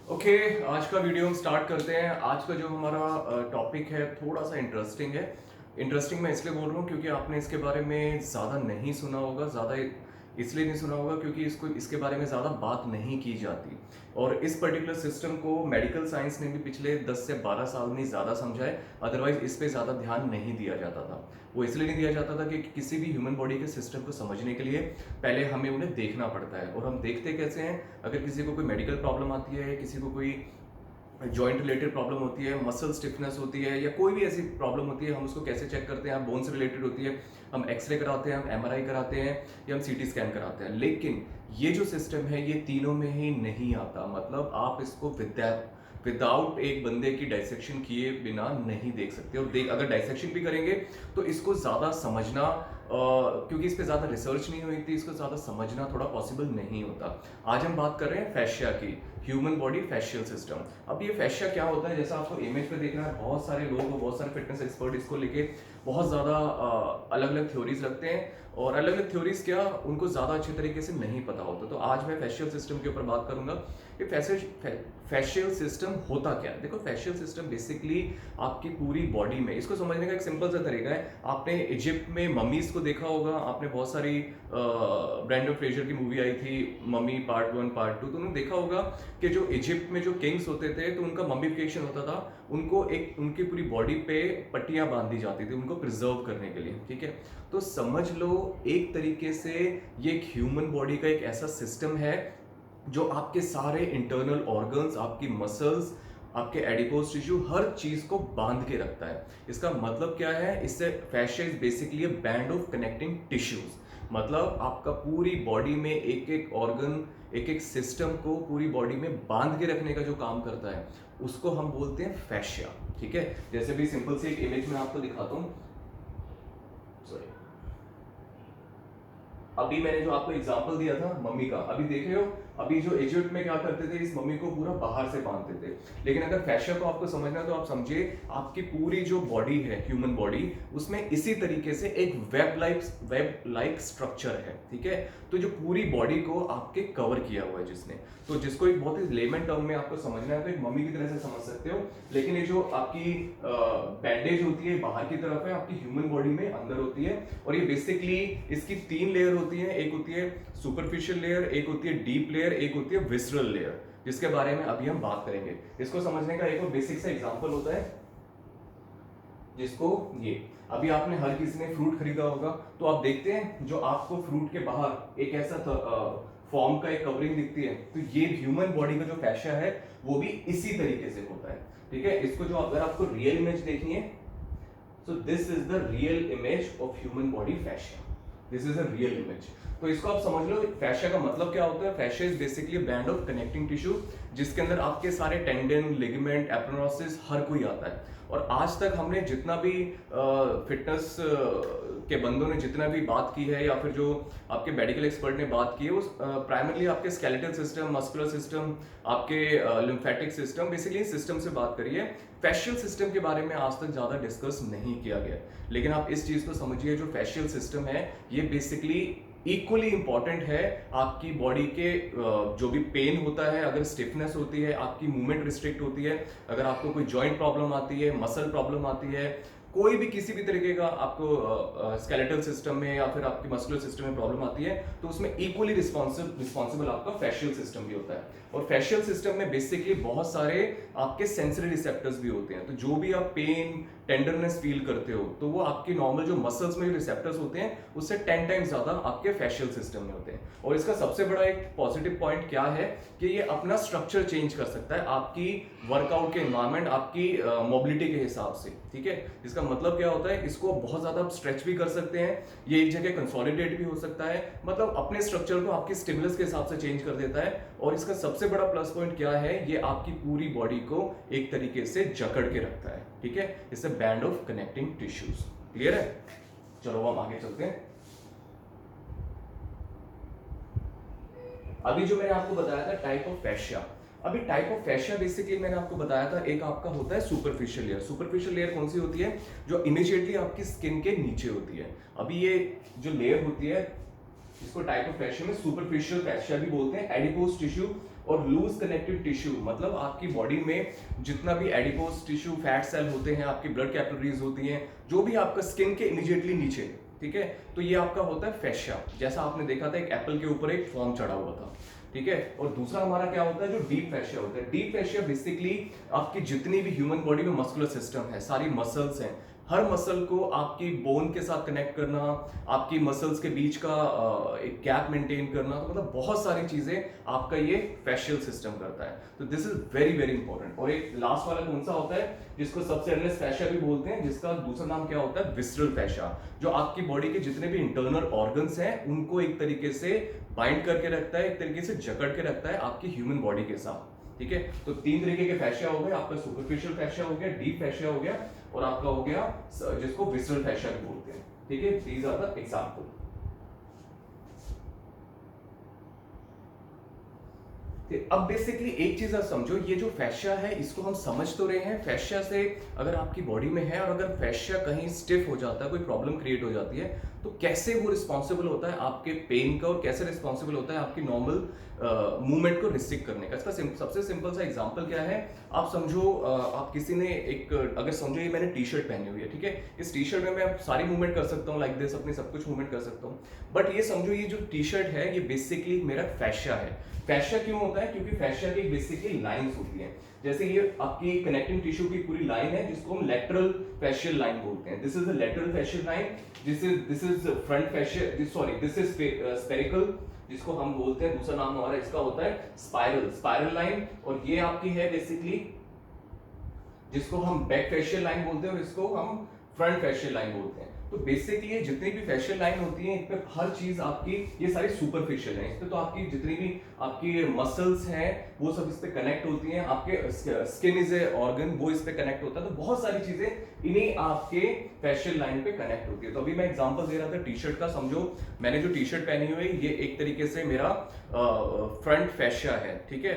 Okay आज का video हम स्टार्ट करते हैं। आज का जो हमारा टॉपिक है थोड़ा सा इंटरेस्टिंग है। इंटरेस्टिंग मैं इसलिए बोल रहा हूँ क्योंकि आपने इसके बारे में ज़्यादा नहीं सुना होगा। ज़्यादा इसलिए नहीं सुना होगा क्योंकि इसके बारे में ज़्यादा बात नहीं की जाती। और इस पर्टिकुलर सिस्टम को मेडिकल साइंस ने भी पिछले 10 से 12 साल में ज़्यादा समझा है। अदरवाइज इस पे ज़्यादा ध्यान नहीं दिया जाता था। वो इसलिए नहीं दिया जाता था कि किसी भी ह्यूमन बॉडी के सिस्टम को समझने के लिए पहले हमें उन्हें देखना पड़ता है। और हम देखते कैसे हैं? अगर किसी को कोई मेडिकल प्रॉब्लम आती है, किसी को कोई जॉइंट रिलेटेड प्रॉब्लम होती है, मसल स्टिफनेस होती है, या कोई भी ऐसी प्रॉब्लम होती है, हम उसको कैसे चेक करते हैं? बोन से रिलेटेड होती है, हम एक्सरे कराते हैं, हम एमआरआई कराते हैं, या हम सीटी स्कैन कराते हैं। लेकिन ये जो सिस्टम है ये तीनों में ही नहीं आता। मतलब आप इसको विदाउट एक बंदे की डाइसेक्शन किए बिना नहीं देख सकते। और अगर डाइसेक्शन भी करेंगे तो इसको ज़्यादा समझना क्योंकि इस पे ज़्यादा रिसर्च नहीं हुई थी, इसको ज़्यादा समझना थोड़ा पॉसिबल नहीं होता। आज हम बात कर रहे हैं फैशिया की, ह्यूमन बॉडी फैशियल सिस्टम। अब ये फैशिया क्या होता है? जैसा आपको इमेज पे देखना है, बहुत सारे लोग, बहुत सारे फिटनेस एक्सपर्ट इसको लेके बहुत ज़्यादा अलग अलग थ्योरीज रखते हैं। और अलग अलग थ्योरीज क्या, उनको ज़्यादा अच्छे तरीके से नहीं पता होता। तो आज मैं फैशियल सिस्टम के ऊपर बात करूंगा कि फैशियल सिस्टम होता क्या है। देखो, फैशियल सिस्टम बेसिकली आपकी पूरी बॉडी में, इसको समझने का एक सिंपल सा तरीका है। आपने इजिप्ट में ममीज को देखा होगा, आपने बहुत सारी ब्रेंडन फ्रेजर की मूवी आई थी ममी पार्ट 1 पार्ट 2, तो उन्होंने देखा होगा कि जो इजिप्ट में जो किंग्स होते थे तो उनका ममीफिकेशन होता था। उनको एक उनकी पूरी बॉडी पे पट्टियां बांधी जाती थी उनको प्रिजर्व करने के लिए। ठीक है, तो समझ लो एक तरीके से ये एक ह्यूमन बॉडी का एक ऐसा सिस्टम है जो आपके सारे इंटरनल ऑर्गन्स, आपकी मसल्स, आपके एडिपोज टिश्यू, हर चीज को बांध के रखता है। इसका मतलब क्या है? इससे fascia is basically a band of connecting tissues. मतलब आपका पूरी बॉडी में एक एक ऑर्गन, एक एक सिस्टम को पूरी बॉडी में बांध के रखने का जो काम करता है उसको हम बोलते हैं फैशिया। ठीक है, जैसे भी सिंपल सी एक इमेज में आपको दिखाता हूं। सॉरी, अभी मैंने जो आपको एग्जांपल दिया था मम्मी का, अभी देख रहे हो, अभी जो इजिप्ट में क्या करते थे, इस मम्मी को पूरा बाहर से बांधते थे। लेकिन अगर फैशिया को आपको समझना है तो आप समझिए आपकी पूरी जो बॉडी है, ह्यूमन बॉडी, उसमें इसी तरीके से एक वेब लाइक स्ट्रक्चर है। ठीक है, तो जो पूरी बॉडी को आपके कवर किया हुआ है जिसने, तो जिसको एक बहुत ही लेमन टर्म में आपको समझना है तो एक मम्मी की तरह से समझ सकते हो। लेकिन ये जो आपकी बैंडेज होती है बाहर की तरफ है, आपकी ह्यूमन बॉडी में अंदर होती है। और ये बेसिकली इसकी 3 लेयर होती है। एक होती है सुपरफिशियल लेयर, एक होती है डीप लेयर, एक होती है विसरल लेयर, जिसके बारे में अभी हम बात करेंगे। इसको समझने का एक और बेसिक सा एग्जांपल होता है, जिसको ये अभी आपने हर किसी ने फ्रूट खरीदा होगा, तो आप देखते हैं जो आपको फ्रूट के बाहर एक ऐसा फॉर्म का एक कवरिंग दिखती है, तो ये ह्यूमन बॉडी का जो फैशिया है वो भी इसी तरीके से होता है। ठीक है, इसको जो अगर आपको रियल इमेज देखनी है, so this is the real image of human body fascia. This is a real image. तो इसको आप समझ लो, फैशिया का मतलब क्या होता है? Fascia is basically band of connecting tissue, जिसके अंदर आपके सारे टेंडन, लिगामेंट, एपोनेरोसिस हर कोई आता है। और आज तक हमने जितना भी फिटनेस के बंदों ने जितना भी बात की है, या फिर जो आपके मेडिकल एक्सपर्ट ने बात की है, वो प्राइमरली आपके स्केलेटल सिस्टम, मस्कुलर सिस्टम, आपके लिम्फेटिक सिस्टम, बेसिकली सिस्टम से बात करी है। फैशियल सिस्टम के बारे में आज तक ज़्यादा डिस्कस नहीं किया गया। लेकिन आप इस चीज़ को समझिए, जो फैशियल सिस्टम है ये बेसिकली इक्वली इंपॉर्टेंट है आपकी बॉडी के जो भी पेन होता है, अगर स्टिफनेस होती है, आपकी मूवमेंट रिस्ट्रिक्ट होती है, अगर आपको कोई जॉइंट प्रॉब्लम आती है, मसल प्रॉब्लम आती है, कोई भी किसी भी तरीके का आपको स्केलेटल सिस्टम में या फिर आपकी मस्कुलर सिस्टम में प्रॉब्लम आती है, तो उसमें इक्वली रिस्पॉन्सिबल आपका फैशियल सिस्टम भी होता है। और फैशियल सिस्टम में बेसिकली बहुत सारे आपके सेंसरी रिसेप्टर्स भी होते हैं। तो जो भी आप पेन, टेंडरनेस फील करते हो, तो वो आपकी नॉर्मल जो मसल्स में रिसेप्टर्स होते हैं उससे 10 टाइम्स ज्यादा आपके फैशियल सिस्टम में होते हैं। और इसका सबसे बड़ा एक पॉजिटिव पॉइंट क्या है कि ये अपना स्ट्रक्चर चेंज कर सकता है आपकी वर्कआउट के एनवायरमेंट, आपकी मोबिलिटी के हिसाब से। ठीक है, इसका मतलब क्या होता है? इसको बहुत ज्यादा आप स्ट्रेच भी कर सकते हैं, ये एक जगह कंसोलिडेट भी हो सकता है, मतलब अपने स्ट्रक्चर को आपकी स्टिमुलस के हिसाब से चेंज कर देता है। और इसका सबसे बड़ा प्लस पॉइंट क्या है? ये आपकी पूरी बॉडी को एक तरीके से जकड़ के रखता है। ठीक है, इससे band of connecting tissues. Clear है? चलो हम आगे चलते हैं। अभी जो मैंने आपको बताया था टाइप ऑफ फैशिया, अभी टाइप ऑफ फैशिया बेसिकली मैंने आपको बताया था, एक आपका होता है सुपरफिशियल लेयर। सुपरफिशियल लेयर कौन सी होती है? जो इमीडिएटली आपकी स्किन के नीचे होती है। अभी ये जो लेयर होती है, इसको टाइप ऑफ फैशिया में सुपरफिशियल फैशिया भी बोलते हैं। एडिपोज टिश्यू और लूज कनेक्टिव टिश्यू मतलब आपकी बॉडी में जितना भी एडिपोज टिश्यू, फैट सेल होते हैं, आपकी ब्लड कैपिलरीज होती हैं, जो भी आपका स्किन के इमीडिएटली नीचे, ठीक है, तो ये आपका होता है फैशिया। जैसा आपने देखा था एक एप्पल के ऊपर एक फॉर्म चढ़ा हुआ था, ठीक है। और दूसरा हमारा क्या होता है, जो डीप फैशिया होता है। डीप फैशिया बेसिकली आपकी जितनी भी ह्यूमन बॉडी में मस्कुलर सिस्टम है, सारी मसल्स हैं, हर मसल को आपकी बोन के साथ कनेक्ट करना, आपकी मसल्स के बीच का एक गैप मेंटेन करना, तो मतलब बहुत सारी चीजें आपका ये फैशियल सिस्टम करता है। तो this is very very important. और एक लास्ट वाला कौन सा होता है, जिसको सबसेरियस फैशिया भी बोलते हैं, जिसका दूसरा नाम क्या होता है, विसरल फैशिया, जो आपकी बॉडी के जितने भी इंटरनल ऑर्गन्स हैं उनको एक तरीके से बाइंड करके रखता है, एक तरीके से जकड़ के रखता है आपकी ह्यूमन बॉडी के साथ, ठीक है। तो 3 तरीके के फैशिया हो गए, आपका सुपरफिशियल फैशिया हो गया, डीप फैशिया हो गया, और आपका हो गया जिसको विसरल फैशिया भी बोलते हैं, ठीक है। These are the example. अब बेसिकली एक चीज आप समझो, ये जो फैशिया है इसको हम समझ तो रहे हैं, फैशिया से अगर आपकी बॉडी में है और अगर फैशिया कहीं स्टिफ हो जाता है, कोई प्रॉब्लम क्रिएट हो जाती है, तो कैसे वो रिस्पॉन्सिबल होता है आपके पेन का और कैसे रिस्पॉन्सिबल होता है आपकी नॉर्मल मूवमेंट को रिस्ट्रिक्ट करने का। इसका सबसे सिंपल सा एग्जांपल क्या है, आप समझो आप किसी ने एक, अगर समझो ये मैंने टी शर्ट पहनी हुई है, ठीक है, इस टी शर्ट में मैं सारी मूवमेंट कर सकता हूँ, लाइक दिस, अपनी सब कुछ मूवमेंट कर सकता हूँ, बट ये समझो ये जो टी शर्ट है ये बेसिकली मेरा फैशिया है। फैशिया क्यों होता है, क्योंकि फैशिया की बेसिकली लाइंस होती हैं, जैसे ये आपकी कनेक्टिंग टिश्यू की पूरी लाइन है जिसको हम लेटरल फैशियल लाइन बोलते हैं। This is the lateral facial line, this is front facial, sorry this is spherical, जिसको हम बोलते हैं, दूसरा नाम हमारा इसका होता है स्पाइरल लाइन, और ये आपकी है बेसिकली जिसको हम बैक फैशियल लाइन बोलते हैं और इसको हम फ्रंट फैशियल लाइन बोलते हैं। तो बेसिकली ये जितनी भी फैशियल लाइन होती है, इस पे हर चीज आपकी, ये सारी सुपरफिशियल है, इस पे तो आपकी जितनी भी आपकी मसल्स हैं वो सब इस पे कनेक्ट होती हैं, आपके स्किन इज ए ऑर्गन, वो इस पे कनेक्ट होता है, तो बहुत सारी चीजें इन्हीं आपके फैशियल लाइन पे कनेक्ट होती है। तो अभी मैं एग्जांपल दे रहा था टी शर्ट का, समझो मैंने जो टी शर्ट पहनी हुई है ये एक तरीके से मेरा फ्रंट फैशिया है, ठीक है,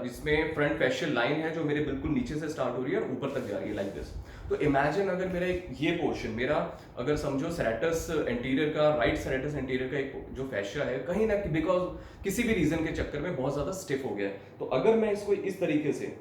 जिसमें फ्रंट फैशियल लाइन है जो मेरे बिल्कुल नीचे से स्टार्ट हो रही है और ऊपर तक जा रही है, लाइक दिस। तो इमेजिन अगर मेरा ये पोर्शन, मेरा अगर समझो सेरेटस एंटीरियर का, राइट सेरेटस एंटीरियर का एक जो फैशिया है, कहीं ना बिकॉज किसी भी रीजन के चक्कर में बहुत ज्यादा स्टिफ हो गया है, तो अगर मैं इसको इस तरीके से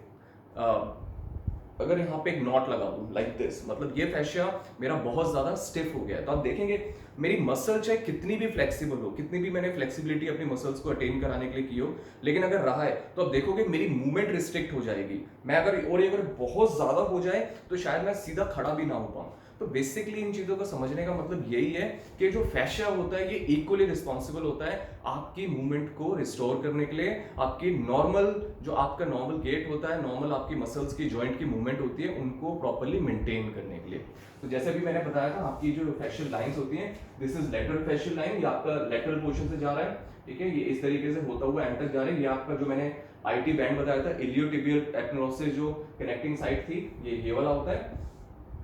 अगर यहाँ पे एक नॉट लगा दूं लाइक दिस, मतलब ये फैशिया मेरा बहुत ज्यादा स्टिफ हो गया है, तो आप देखेंगे मेरी मसल चाहे कितनी भी फ्लेक्सिबल हो, कितनी भी मैंने फ्लेक्सिबिलिटी अपनी मसल्स को अटेन कराने के लिए की हो, लेकिन अगर रहा है तो आप देखोगे मेरी मूवमेंट रिस्ट्रिक्ट हो जाएगी, मैं अगर बहुत ज्यादा हो जाए तो शायद मैं सीधा खड़ा भी ना हो पाऊं। तो बेसिकली इन चीजों को समझने का मतलब यही है कि जो फैशिया होता है ये इक्वली रिस्पॉन्सिबल होता है आपकी मूवमेंट को रिस्टोर करने के लिए, आपकी नॉर्मल, जो आपका नॉर्मल गेट होता है, नॉर्मल आपकी मसल्स की जॉइंट की मूवमेंट होती है, उनको प्रॉपर्ली मेंटेन करने के लिए। तो जैसे भी मैंने बताया था, आपकी जो फैशियल लाइंस होती हैं, this is lateral facial line, ये आपका लेटरल पोर्शन से जा रहा है, ठीक है, ये इस तरीके से होता हुआ एंड तक जा रहा है। ये आपका जो मैंने आईटी बैंड बताया था, इलियोटिबियल एपिनोसिस, जो कनेक्टिंग साइड थी, ये वाला होता है,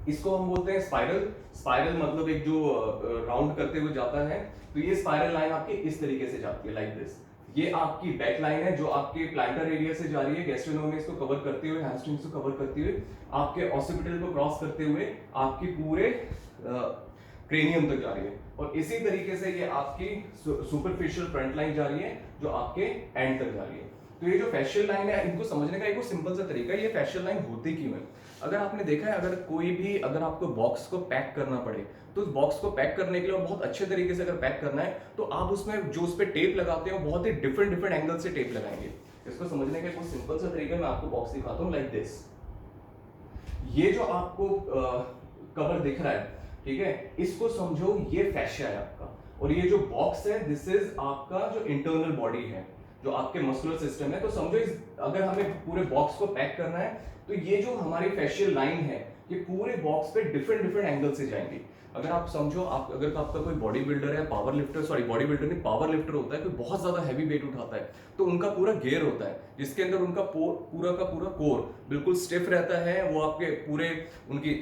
इसको हम बोलते हैं स्पाइरल मतलब एक जो राउंड करते हुए जाता है, तो ये स्पाइरल लाइन आपकी इस तरीके से जाती है, लाइक दिस। ये आपकी बैक लाइन है जो आपके प्लांटर एरिया से जा रही है, गैस्ट्रोनोमिस को कवर करते हुए, हैमस्ट्रिंग्स को कवर करते हुए, आपके ऑसिपिटल को क्रॉस करते हुए आपकी पूरे क्रेनियम तक जा रही है, और इसी तरीके से ये आपकी सुपरफिशियल फ्रंट लाइन जा रही है जो आपके एंड तक जा रही है। तो ये जो फैशियल लाइन है, इनको समझने का एक सिंपल सा तरीका है, ये फैशियल लाइन होती क्यों है। अगर आपने देखा है, अगर आपको बॉक्स को पैक करना पड़े, तो उस बॉक्स को पैक करने के लिए और बहुत अच्छे तरीके से अगर पैक करना है, तो आप उसमें जो उस पे टेप लगाते हो बहुत ही डिफरेंट एंगल से टेप लगाएंगे। इसको समझने का एक सिंपल सा तरीका मैं आपको बॉक्स दिखाता हूँ, लाइक दिस। ये जो आपको कवर दिख रहा है, ठीक है, इसको समझो ये फैशिया है आपका, और ये जो बॉक्स है दिस इज आपका जो इंटरनल बॉडी है, जो आपके मस्कुलर सिस्टम है। तो समझो अगर हमें पूरे बॉक्स को पैक करना है, तो ये जो हमारी फैशियल लाइन है, ये पूरे बॉक्स पे डिफरेंट एंगल से जाएंगी। अगर आप समझो, अगर आपका कोई बॉडी बिल्डर है, power lifter, sorry body builder नहीं, पावर लिफ्टर होता है, कोई बहुत ज्यादा हैवी वेट उठाता है, तो उनका पूरा गियर होता है जिसके अंदर उनका पूरा का पूरा कोर बिल्कुल स्टिफ रहता है, वो आपके पूरे उनकी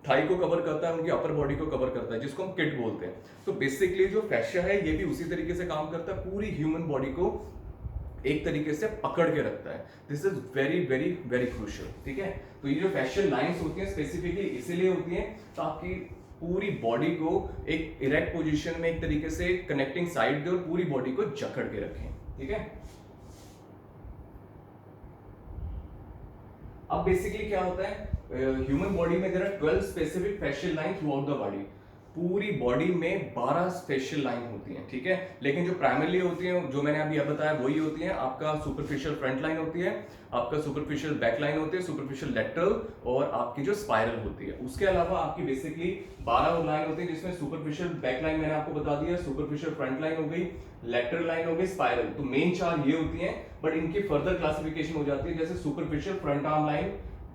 थाई को कवर करता है, उनकी अपर बॉडी को कवर करता है, जिसको हम किट बोलते हैं। तो बेसिकली जो फैशिया है ये भी उसी तरीके से काम करता है, पूरी ह्यूमन बॉडी को एक तरीके से पकड़ के रखता है। This is very very very crucial, ठीक है। तो ये जो फैशियल लाइंस होती हैं स्पेसिफिकली इसीलिए होती हैं तो आपकी पूरी बॉडी को एक इरेक्ट पोजीशन में एक तरीके से कनेक्टिंग साइड दे और पूरी बॉडी को जकड़ के रखें, ठीक है। अब बेसिकली क्या होता है, ह्यूमन बॉडी में there are 12 specific facial line throughout the body. पूरी बॉडी में 12 फेशियल लाइन होती हैं, ठीक है। लेकिन जो प्राइमरली होती हैं, जो मैंने अभी बताया वही होती हैं। आपका सुपरफिशियल फ्रंट लाइन होती है, आपका सुपरफिशियल बैक लाइन होती है, सुपरफिशियल लेटरल, और आपकी जो स्पाइरल होती है। उसके अलावा आपकी बेसिकली 12 लाइन होती है, जिसमें सुपरफिशियल बैक लाइन मैंने आपको बता दिया, सुपरफिशियल फ्रंट लाइन हो गई, लेटरल लाइन हो गई, स्पाइरल। तो मेन 4 ये होती हैं, बट इनकी फर्दर क्लासिफिकेशन हो जाती है, जैसे superficial front arm line,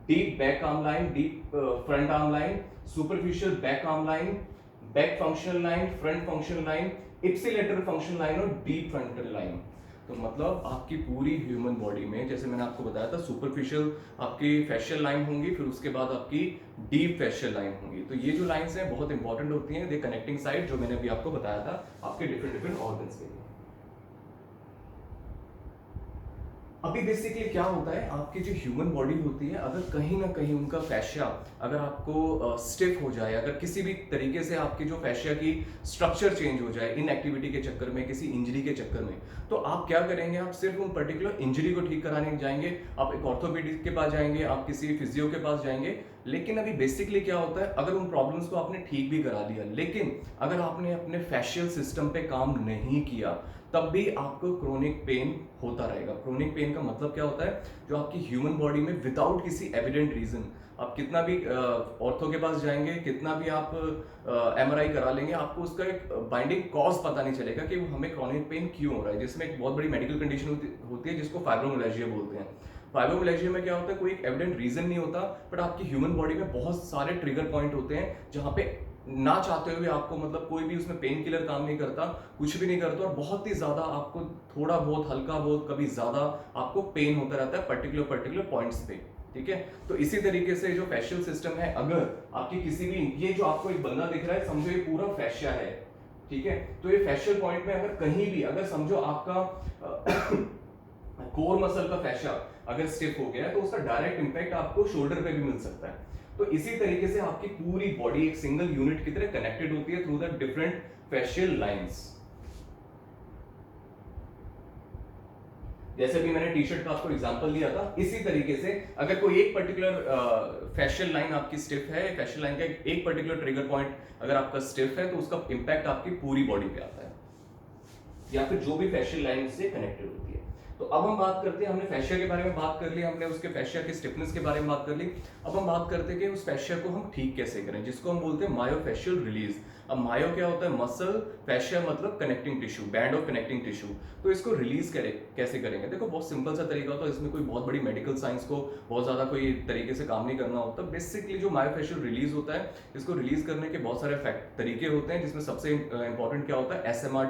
deep back arm line, deep front arm line, superficial back arm line, back functional line, front functional line, ipsilateral functional line और डीप फ्रंटल लाइन। तो मतलब आपकी पूरी ह्यूमन बॉडी में, जैसे मैंने आपको बताया था, सुपरफिशियल आपकी फेशियल लाइन होंगी, फिर उसके बाद आपकी डीप फेशियल लाइन होंगी। तो ये जो लाइंस हैं बहुत इंपॉर्टेंट होती हैं, दे कनेक्टिंग साइड, जो मैंने अभी आपको बताया था आपके डिफरेंट डिफरेंट ऑर्गन्स के लिए। अभी बेसिकली क्या होता है, आपकी जो ह्यूमन बॉडी होती है, अगर कहीं ना कहीं उनका फैशिया अगर आपको स्टिफ हो जाए, अगर किसी भी तरीके से आपकी जो फैशिया की स्ट्रक्चर चेंज हो जाए इन एक्टिविटी के चक्कर में, किसी इंजरी के चक्कर में, तो आप क्या करेंगे, आप सिर्फ उन पर्टिकुलर इंजरी को ठीक कराने जाएंगे, आप एक ऑर्थोपेडिक के पास जाएंगे, आप किसी फिजियो के पास जाएंगे। लेकिन अभी बेसिकली क्या होता है, अगर उन प्रॉब्लम्स को आपने ठीक भी करा लिया, लेकिन अगर आपने अपने फैशियल सिस्टम पे काम नहीं किया, तब भी आपको क्रोनिक पेन होता रहेगा। क्रोनिक पेन का मतलब क्या होता है, जो आपकी ह्यूमन बॉडी में विदाउट किसी एविडेंट रीजन, आप कितना भी ऑर्थो के पास जाएंगे, कितना भी आप एमआरआई करा लेंगे, आपको उसका एक बाइंडिंग कॉज पता नहीं चलेगा कि हमें क्रोनिक पेन क्यों हो रहा है, जिसमें एक बहुत बड़ी मेडिकल कंडीशन होती है जिसको फाइब्रोमियाल्जिया बोलते हैं। फाइब्रोमियाल्जिया में क्या होता है, कोई एक एविडेंट रीजन नहीं होता, बट आपकी ह्यूमन बॉडी में बहुत सारे ट्रिगर पॉइंट होते हैं जहां पे ना चाहते हुए आपको, मतलब कोई भी उसमें पेन किलर काम नहीं करता, कुछ भी नहीं करता, और बहुत ही ज्यादा आपको थोड़ा बहुत, हल्का बहुत, कभी ज्यादा आपको पेन होता रहता है पर्टिकुलर पॉइंट्स पे, ठीक है। तो इसी तरीके से जो फेशियल सिस्टम है, अगर आपकी किसी भी, ये जो आपको एक बंदा दिख रहा है, समझो ये पूरा फेशिया है, ठीक है। तो ये फेशियल पॉइंट में अगर कहीं भी, अगर समझो आपका कोर मसल का फेशिया अगर स्टिफ हो गया है, तो उसका डायरेक्ट इंपैक्ट आपको शोल्डर पे भी मिल सकता है। तो इसी तरीके से आपकी पूरी बॉडी एक सिंगल यूनिट की तरह कनेक्टेड होती है through the different facial lines. जैसे भी मैंने टी शर्ट का आपको एग्जांपल दिया था, इसी तरीके से अगर कोई एक पर्टिकुलर फेशियल लाइन आपकी स्टिफ है, फेशियल लाइन का एक पर्टिकुलर ट्रिगर पॉइंट अगर आपका स्टिफ है, तो उसका इंपैक्ट आपकी पूरी बॉडी पे आता है, या फिर जो भी फेशियल लाइन से कनेक्टेड होती है। तो अब हम बात करते हैं, हमने फेशिया के बारे में बात कर ली, हमने उसके फेशिया की स्टिफनेस के बारे में बात कर ली। अब हम बात करते हैं कि उस फेशिया को हम ठीक कैसे करें, जिसको हम बोलते हैं मायोफेशियल रिलीज। अब मायो क्या होता है, मसल, फेशिया मतलब connecting tissue, band of connecting tissue. तो इसको रिलीज कैसे करेंगे, देखो बहुत सिंपल सा तरीका होता है, इसमें कोई बहुत बड़ी मेडिकल साइंस को बहुत ज्यादा कोई तरीके से काम नहीं करना होता। बेसिकली जो मायोफेशियल रिलीज होता है, इसको रिलीज करने के बहुत सारे तरीके होते हैं, जिसमें सबसे इंपॉर्टेंट क्या होता है, एसएमआर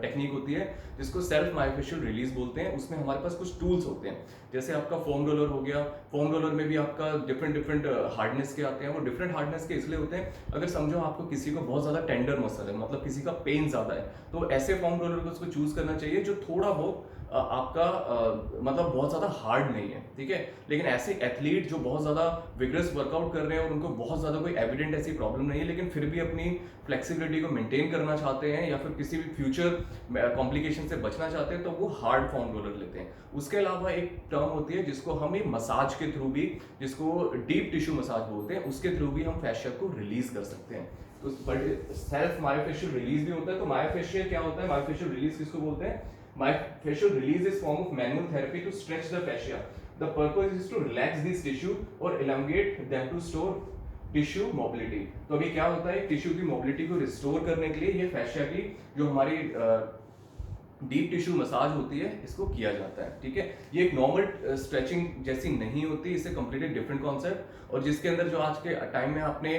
टेक्निक होती है, जिसको सेल्फ मायोफेशियल रिलीज बोलते हैं। उसमें हमारे पास कुछ टूल्स होते हैं, जैसे आपका फोम रोलर हो गया। फोम रोलर में भी आपका डिफरेंट हार्डनेस के आते हैं, वो डिफरेंट हार्डनेस के इसलिए होते हैं, अगर समझो आपको किसी को बहुत ज्यादा टेंडर मसल है, मतलब किसी का पेन ज्यादा है, तो ऐसे फोम रोलर को उसको चूज करना चाहिए जो थोड़ा बहुत आपका मतलब बहुत ज्यादा हार्ड नहीं है, ठीक है। लेकिन ऐसे एथलीट जो बहुत ज्यादा विग्रेस वर्कआउट कर रहे हैं और उनको बहुत ज्यादा कोई एविडेंट ऐसी प्रॉब्लम नहीं है, लेकिन फिर भी अपनी फ्लेक्सिबिलिटी को मेंटेन करना चाहते हैं, या फिर किसी भी फ्यूचर कॉम्प्लिकेशन से बचना चाहते हैं, तो वो हार्ड फॉर्म रोलर लेते हैं। उसके अलावा एक टर्म होती है जिसको हम एक मसाज के थ्रू भी, जिसको डीप टिश्यू मसाज बोलते हैं, उसके थ्रू भी हम फेशिया को रिलीज कर सकते हैं। तो सेल्फ मायोफेशियल रिलीज भी होता है। तो मायोफेशियल क्या होता है, मायोफेशियल रिलीज किसको बोलते हैं, myofascial release is form of manual therapy to stretch the fascia. The purpose is to relax these tissue or elongate them to store tissue mobility. तो अभी क्या होता है, टिश्यू की मोबिलिटी को रिस्टोर करने के लिए ये फैशिया की जो हमारी डीप टिश्यू मसाज होती है, इसको किया जाता है, ठीक है। ये एक नॉर्मल स्ट्रेचिंग जैसी नहीं होती, इससे कंप्लीटली डिफरेंट कॉन्सेप्ट, और जिसके अंदर जो आज के टाइम में आपने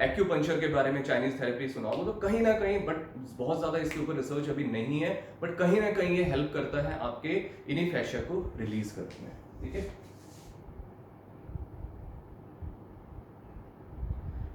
एक्यूपंक्चर के बारे में, चाइनीज थेरेपी सुना होगा, तो कहीं ना कहीं, बट बहुत ज्यादा इसके ऊपर रिसर्च अभी नहीं है, बट कहीं ना कहीं ये हेल्प करता है आपके इन्हीं फैशिया को रिलीज करने में, ठीक है।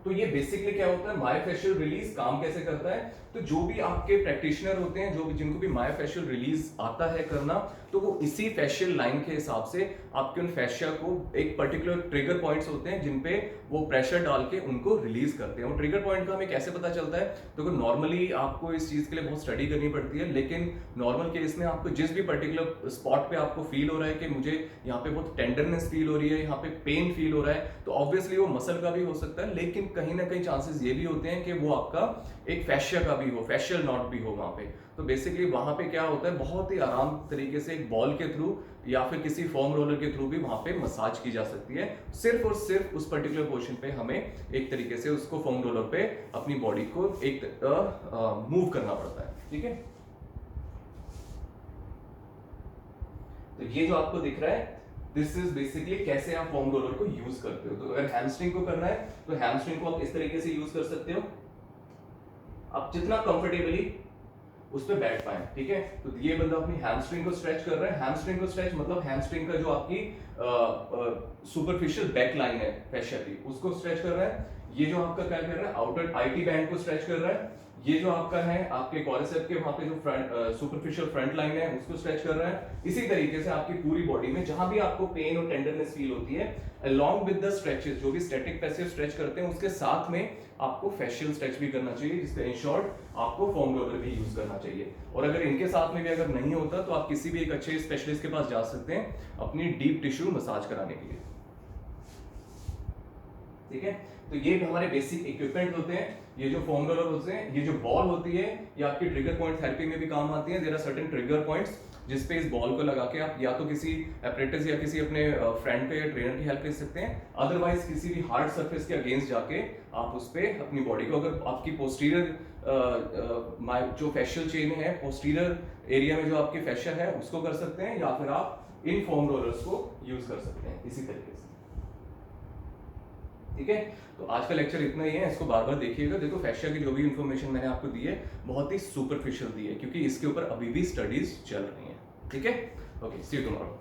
तो ये बेसिकली क्या होता है, मायोफेशियल रिलीज काम कैसे करता है। तो जो भी आपके प्रैक्टिशनर होते हैं, जो जिनको भी मायोफेशियल रिलीज आता है करना, तो वो इसी फैशियल लाइन के हिसाब से आपके उन फैशिया को एक पर्टिकुलर ट्रिगर पॉइंट्स होते हैं जिन पे वो प्रेशर डाल के उनको रिलीज करते हैं। वो ट्रिगर पॉइंट का हमें कैसे पता चलता है? तो नॉर्मली आपको इस चीज के लिए बहुत स्टडी करनी पड़ती है, लेकिन नॉर्मल केस में आपको जिस भी पर्टिकुलर स्पॉट पे आपको फील हो रहा है कि मुझे यहाँ पे बहुत टेंडरनेस फील हो रही है, यहाँ पे पेन फील हो रहा है, तो ऑब्वियसली वो मसल का भी हो सकता है, लेकिन कहीं ना कहीं चांसेस ये भी होते हैं कि वो आपका एक फैशिया का भी हो, फैशियल नॉट भी हो वहां पे। तो बेसिकली वहां पे क्या होता है, बहुत ही आराम तरीके से एक बॉल के थ्रू या फिर किसी फोम रोलर के थ्रू भी वहां पे मसाज की जा सकती है। सिर्फ और सिर्फ उस पर्टिकुलर पोर्शन पे हमें एक तरीके से उसको फोम रोलर पे अपनी बॉडी को एक मूव करना पड़ता है, ठीक है। तो ये जो आपको दिख रहा है, दिस इज बेसिकली कैसे आप फोम रोलर को यूज करते हो। तो अगर हैमस्ट्रिंग को करना है तो हैमस्ट्रिंग को आप इस तरीके से यूज कर सकते हो, आप जितना कंफर्टेबली उस पर बैठ पाए, ठीक है। तो ये बंदा अपनी हैमस्ट्रिंग को स्ट्रेच कर रहा है। हैमस्ट्रिंग को स्ट्रेच मतलब हैमस्ट्रिंग का जो आपकी सुपरफिशियल बैक लाइन है फैशिया की, उसको स्ट्रेच कर रहा है। ये जो आपका क्या कर रहा है, आउटर आईटी बैंड को स्ट्रेच कर रहा है। ये जो आपका है आपके क्वाड्रिसेप के वहां पे जो फ्रंट सुपरफिशियल फ्रंट लाइन है उसको स्ट्रेच कर रहा है। इसी तरीके से आपकी पूरी बॉडी में जहां भी आपको पेन और टेंडरनेस फील होती है, along with the stretches, जो भी स्टैटिक पैसिव स्ट्रेच करते हैं उसके साथ में आपको फैशियल स्ट्रेच भी करना चाहिए, जिससे इन शॉर्ट आपको फोम रोलर भी यूज करना चाहिए। और अगर इनके साथ में भी अगर नहीं होता तो आप किसी भी एक अच्छे स्पेशलिस्ट के पास जा सकते हैं अपनी डीप टिश्यू मसाज कराने के लिए, ठीक है। तो ये हमारे बेसिक इक्विपमेंट होते हैं। ये जो फोम रोलर होते हैं, ये जो बॉल होती है, ये आपकी ट्रिगर पॉइंट थेरेपी में भी काम आती है। There are certain trigger points जिस पे इस बॉल को लगा के आप या तो किसी एपरेटस या किसी अपने फ्रेंड पे या ट्रेनर की हेल्प ले सकते हैं, अदरवाइज किसी भी हार्ड सरफेस के अगेंस्ट जाके आप उस पे अपनी बॉडी को, अगर आपकी पोस्टीरियर जो फैशियल चेन है, पोस्टीरियर एरिया में जो आपकी फैशिया है उसको कर सकते हैं, या फिर आप इन फोम रोलर्स को यूज कर सकते हैं इसी तरीके से, ठीक है। तो आज का लेक्चर इतना ही है, इसको बार बार देखिएगा। देखो फैशिया की जो भी इंफॉर्मेशन मैंने आपको दी है बहुत ही सुपरफिशियल दी है, क्योंकि इसके ऊपर अभी भी स्टडीज चल रही हैं, ठीक है। Okay, see you tomorrow.